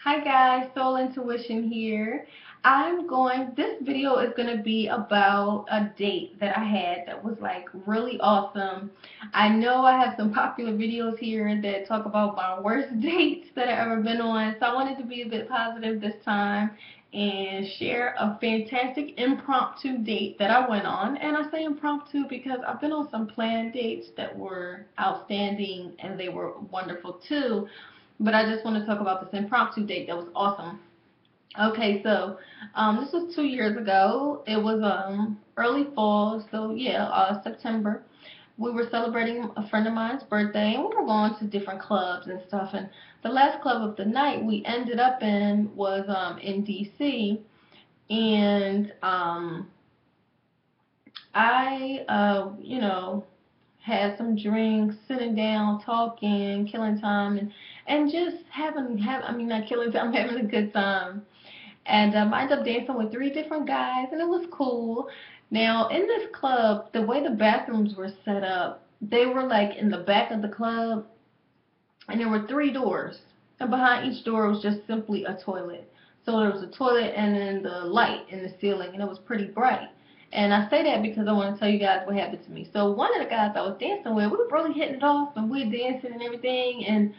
Hi guys, Soul Intuition here. This video is going to be about a date that I had that was like really awesome. I know I have some popular videos here that talk about my worst dates that I've ever been on, so I wanted to be a bit positive this time and share a fantastic impromptu date that I went on. And I say impromptu because I've been on some planned dates that were outstanding and they were wonderful too. But I just want to talk about this impromptu date that was awesome. Okay, so this was 2 years ago. It was early fall, so yeah, September. We were celebrating a friend of mine's birthday, and we were going to different clubs and stuff. And the last club of the night we ended up in was in D.C. And I, had some drinks, sitting down, talking, killing time, and just I mean, not killing time, having a good time. And I ended up dancing with three different guys, and it was cool. Now, in this club, the way the bathrooms were set up, they were like in the back of the club, and there were three doors, and behind each door was just simply a toilet. So there was a toilet and then the light in the ceiling, and it was pretty bright. And I say that because I want to tell you guys what happened to me. So one of the guys I was dancing with, we were really hitting it off, and we were dancing and everything. And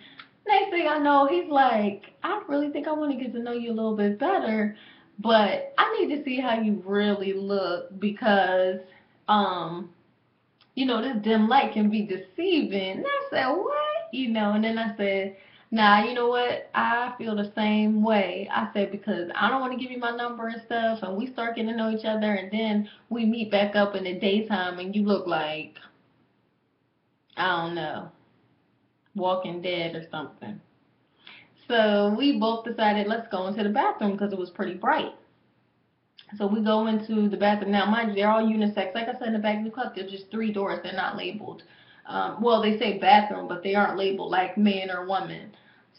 next thing I know, he's like, "I really think I want to get to know you a little bit better, but I need to see how you really look because, um, this dim light can be deceiving." And I said, "What?" And then I said, "Nah, you know what? I feel the same way." I said, "Because I don't want to give you my number and stuff, and we start getting to know each other, and then we meet back up in the daytime, and you look like, I don't know, Walking Dead or something." So we both decided let's go into the bathroom because it was pretty bright. So we go into the bathroom. Now, mind you, they're all unisex. Like I said, in the back of the club, there's just three doors. They're not labeled. Well, they say bathroom, but they aren't labeled like man or woman.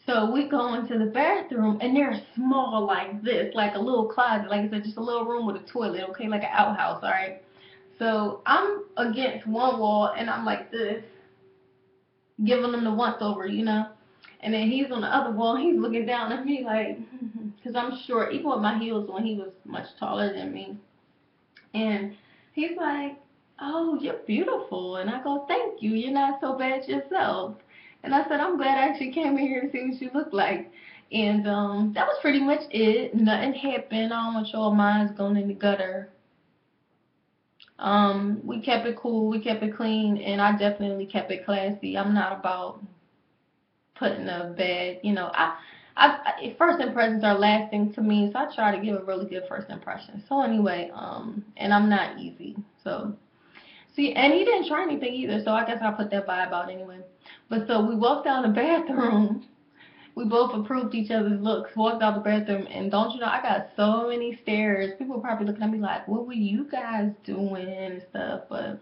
So we go into the bathroom, and they're small like this, like a little closet. Like I said, just a little room with a toilet, okay, like an outhouse, all right? So I'm against one wall, and I'm like this, giving them the once over. And then he's on the other wall, he's looking down at me like, because I'm short, even with my heels on, he was much taller than me. And he's like, "Oh, you're beautiful." And I go, "Thank you. You're not so bad yourself." And I said, "I'm glad I actually came in here to see what you look like." And that was pretty much it. Nothing happened. I don't want y'all minds going in the gutter. We kept it cool, we kept it clean, and I definitely kept it classy. I'm not about putting a bad, first impressions are lasting to me, so I try to give a really good first impression. So anyway, and I'm not easy. So see, and he didn't try anything either, so I guess I'll put that vibe out anyway. But so we walked down the bathroom. We both approved each other's looks, walked out the bathroom, and don't you know, I got so many stares. People were probably looking at me like, "What were you guys doing?" and stuff. But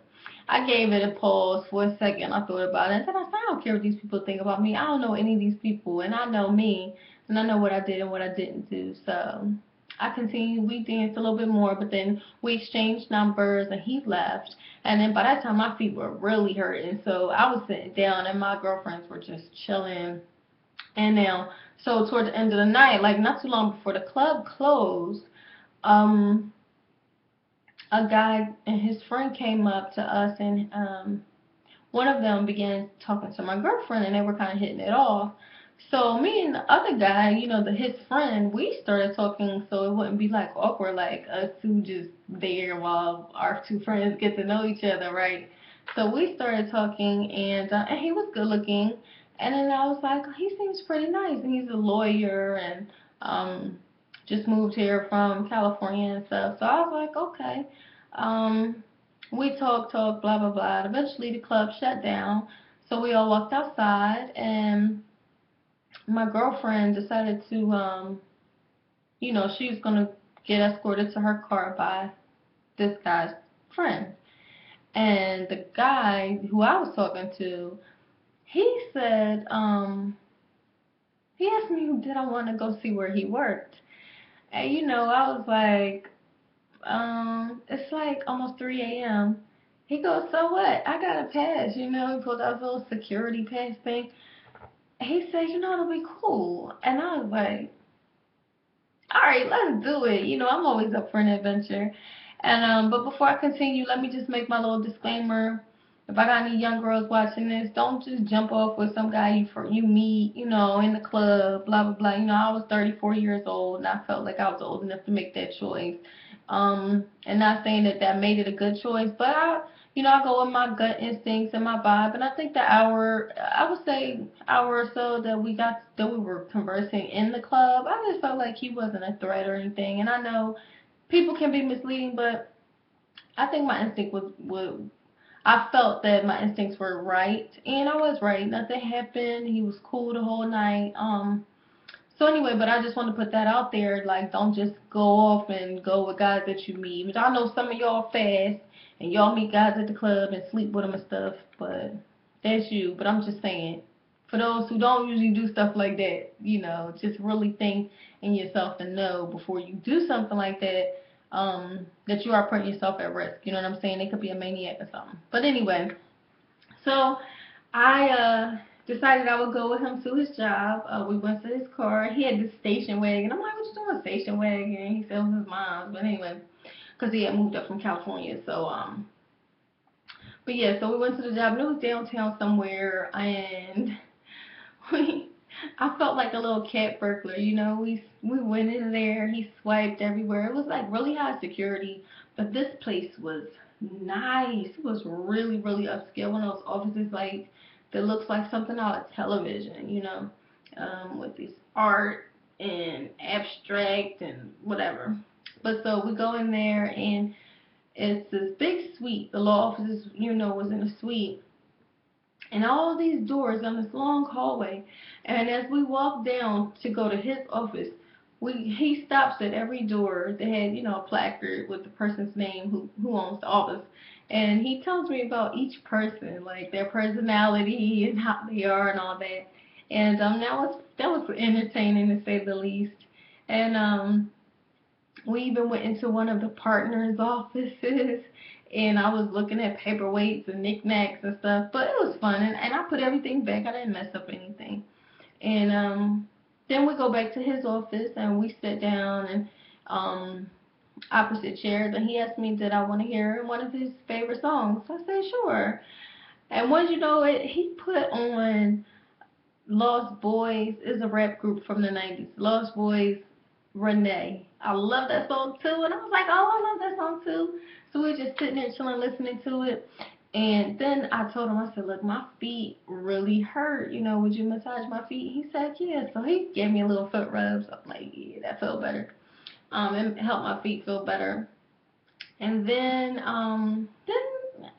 I gave it a pause for a second. I thought about it, and then I said, "I don't care what these people think about me. I don't know any of these people, and I know me, and I know what I did and what I didn't do." So I continued. We danced a little bit more, but then we exchanged numbers, and he left. And then by that time, my feet were really hurting, so I was sitting down, and my girlfriends were just chilling. And now, so towards the end of the night, like not too long before the club closed, um, a guy and his friend came up to us, and one of them began talking to my girlfriend, and they were kind of hitting it off. So me and the other guy, his friend, we started talking so it wouldn't be like awkward, like us two just there while our two friends get to know each other, right? So we started talking, and he was good looking, and then I was like, he seems pretty nice, and he's a lawyer, and um, just moved here from California and stuff. So I was like, okay. Um, we talked, blah, blah, blah. Eventually, the club shut down. So we all walked outside, and my girlfriend decided to, she was going to get escorted to her car by this guy's friend. And the guy who I was talking to, he said, he asked me did I want to go see where he worked. And, I was like, it's like almost 3 a.m. He goes, "So what? I got a pass." He pulled out his little security pass thing. He said, "It'll be cool." And I was like, All right, let's do it. You know, I'm always up for an adventure. And but before I continue, let me just make my little disclaimer. If I got any young girls watching this, don't just jump off with some guy you meet, you know, in the club, blah blah blah. You know, I was 34 years old, and I felt like I was old enough to make that choice. And not saying that that made it a good choice, but I go with my gut instincts and my vibe. And I think the hour, I would say hour or so that we were conversing in the club, I just felt like he wasn't a threat or anything. And I know people can be misleading, but I think my instinct was I felt that my instincts were right, and I was right. Nothing happened. He was cool the whole night. So anyway, but I just want to put that out there. Like, don't just go off and go with guys that you meet. But I know some of y'all fast and y'all meet guys at the club and sleep with them and stuff. But that's you. But I'm just saying, for those who don't usually do stuff like that, just really think in yourself and know before you do something like that, that you are putting yourself at risk. You know what I'm saying? They could be a maniac or something. But anyway, so I decided I would go with him to his job. We went to his car. He had this station wagon. I'm like, what you doing, station wagon? He said it was his mom's. But anyway, because he had moved up from California. But yeah, so we went to the job, and it was downtown somewhere, and we, I felt like a little cat burglar, we went in there, he swiped everywhere. It was like really high security, but this place was nice. It was really, really upscale. One of those offices like that looks like something out of television, with this art and abstract and whatever. But so we go in there, and it's this big suite. The law offices, was in a suite, and all these doors on this long hallway. And as we walk down to go to his office, he stops at every door that had, a placard with the person's name who owns the office. And he tells me about each person, like their personality and how they are and all that. And that was entertaining, to say the least. And we even went into one of the partners' offices, and I was looking at paperweights and knickknacks and stuff. But it was fun, and I put everything back. I didn't mess up anything. And then we go back to his office, and we sit down and opposite chairs. And he asked me, did I want to hear one of his favorite songs? I said sure. And once you know it, he put on Lost Boys. Is a rap group from the 90s. Lost Boys, Renee. I love that song too, and I was like, oh, I love that song too. So we were just sitting there chilling, listening to it. And then I told him, I said, look, my feet really hurt. Would you massage my feet? He said, yeah. So he gave me a little foot rub. So I'm like, yeah, that felt better. It helped my feet feel better. And then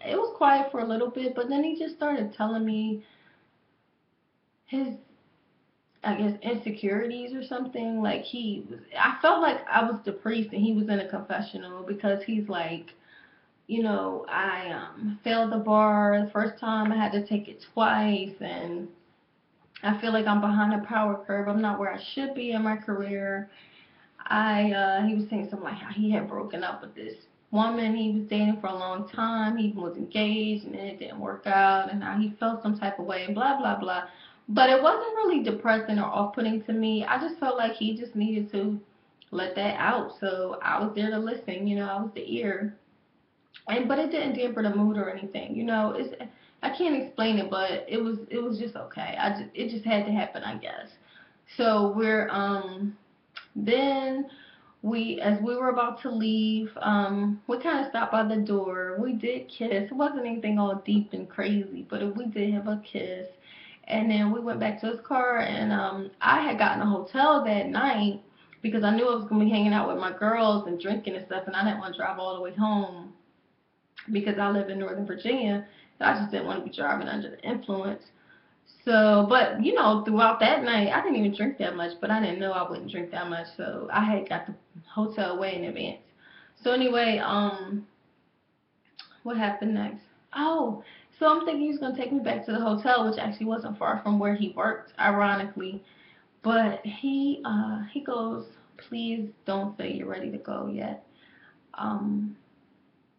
it was quiet for a little bit, but then he just started telling me his, I guess, insecurities or something. Like I felt like I was the priest and he was in a confessional, because he's like, I failed the bar the first time. I had to take it twice, and I feel like I'm behind the power curve. I'm not where I should be in my career. He was saying something like how he had broken up with this woman he was dating for a long time. He was engaged, and then it didn't work out, and how he felt some type of way, and blah blah blah. But it wasn't really depressing or off-putting to me. I just felt like he just needed to let that out. So I was there to listen. I was the ear. But it didn't dampen the mood or anything. I can't explain it, but it was just okay. It just had to happen, I guess. So then as we were about to leave, we kind of stopped by the door. We did kiss. It wasn't anything all deep and crazy, but we did have a kiss. And then we went back to his car, and I had gotten a hotel that night because I knew I was going to be hanging out with my girls and drinking and stuff, and I didn't want to drive all the way home because I live in Northern Virginia. So I just didn't want to be driving under the influence. So, but throughout that night, I didn't even drink that much, but I didn't know I wouldn't drink that much, so I had got the hotel way in advance. So anyway, what happened next? Oh, so I'm thinking he's gonna take me back to the hotel, which actually wasn't far from where he worked, ironically. But he goes, please don't say you're ready to go yet. Um,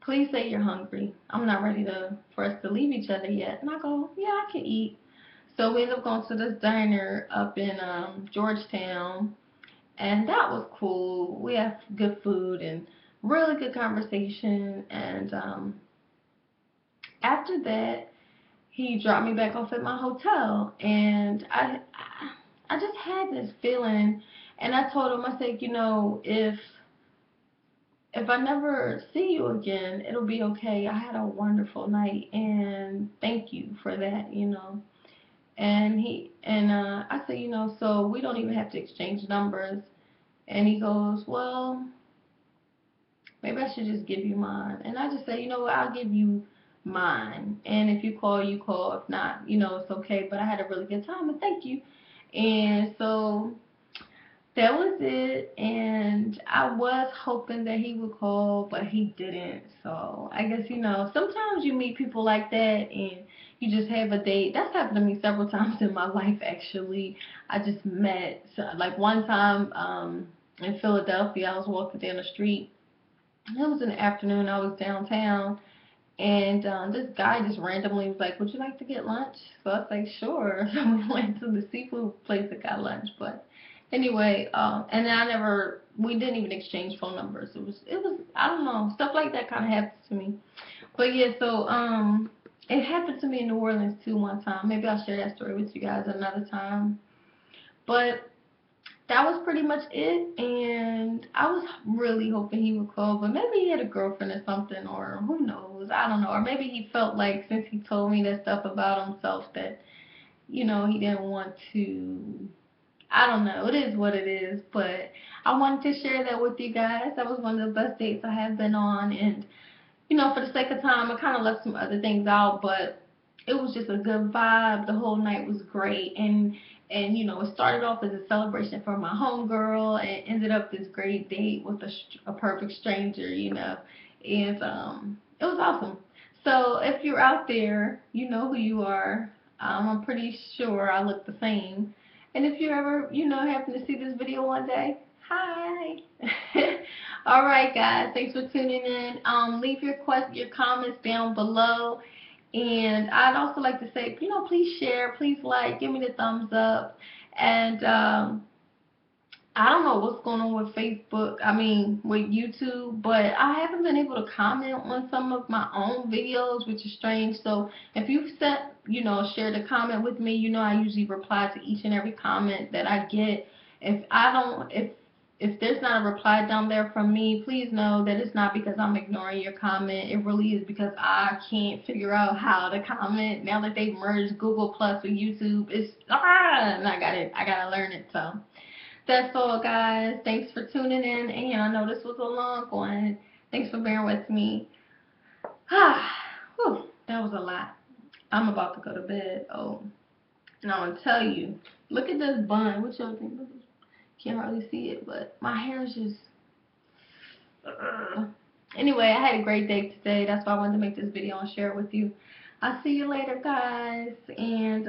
please say you're hungry. I'm not ready for us to leave each other yet. And I go, yeah, I can eat. So we end up going to this diner up in Georgetown, and that was cool. We had good food and really good conversation. And after that, he dropped me back off at my hotel, and I just had this feeling, and I told him, I said, if I never see you again, it'll be okay. I had a wonderful night, and thank you for that. And I said, so we don't even have to exchange numbers. And he goes, well, maybe I should just give you mine. And I just say, you know what, I'll give you mine. And if you call, you call. If not, it's okay. But I had a really good time, and thank you. And so that was it. And I was hoping that he would call, but he didn't. So I guess, sometimes you meet people like that and you just have a date. That's happened to me several times in my life, actually. I just met, so, like one time in Philadelphia, I was walking down the street. It was in the afternoon. I was downtown, and this guy just randomly was like, "Would you like to get lunch?" So I was like, "Sure." So we went to the seafood place that got lunch. But anyway, and we didn't even exchange phone numbers. It was, I don't know, stuff like that kind of happens to me. But yeah, so it happened to me in New Orleans too one time. Maybe I'll share that story with you guys another time. But that was pretty much it, and I was really hoping he would call, but maybe he had a girlfriend or something, or who knows, I don't know, or maybe he felt like since he told me that stuff about himself that, he didn't want to, I don't know, it is what it is. But I wanted to share that with you guys. That was one of the best dates I have been on, and for the sake of time, I kind of left some other things out, but it was just a good vibe. The whole night was great, and it started off as a celebration for my homegirl, and ended up this great date with a perfect stranger. And it was awesome. So if you're out there, you know who you are. I'm pretty sure I look the same. And if you ever, happen to see this video one day, hi. All right, guys. Thanks for tuning in. Leave your comments down below. And I'd also like to say, please share, please like, give me the thumbs up. And I don't know what's going on with Facebook, with YouTube, but I haven't been able to comment on some of my own videos, which is strange. So if you've shared a comment with me, I usually reply to each and every comment that I get. If I don't, if there's not a reply down there from me, please know that it's not because I'm ignoring your comment. It really is because I can't figure out how to comment. Now that they've merged Google Plus with YouTube, and I gotta learn it. So that's all, guys. Thanks for tuning in. And I know this was a long one. Thanks for bearing with me. Whew, that was a lot. I'm about to go to bed. Oh, and I'm gonna tell you. Look at this bun. What y'all think? Can't hardly see it, but my hair is just. Anyway, I had a great day today. That's why I wanted to make this video and share it with you. I'll see you later, guys. And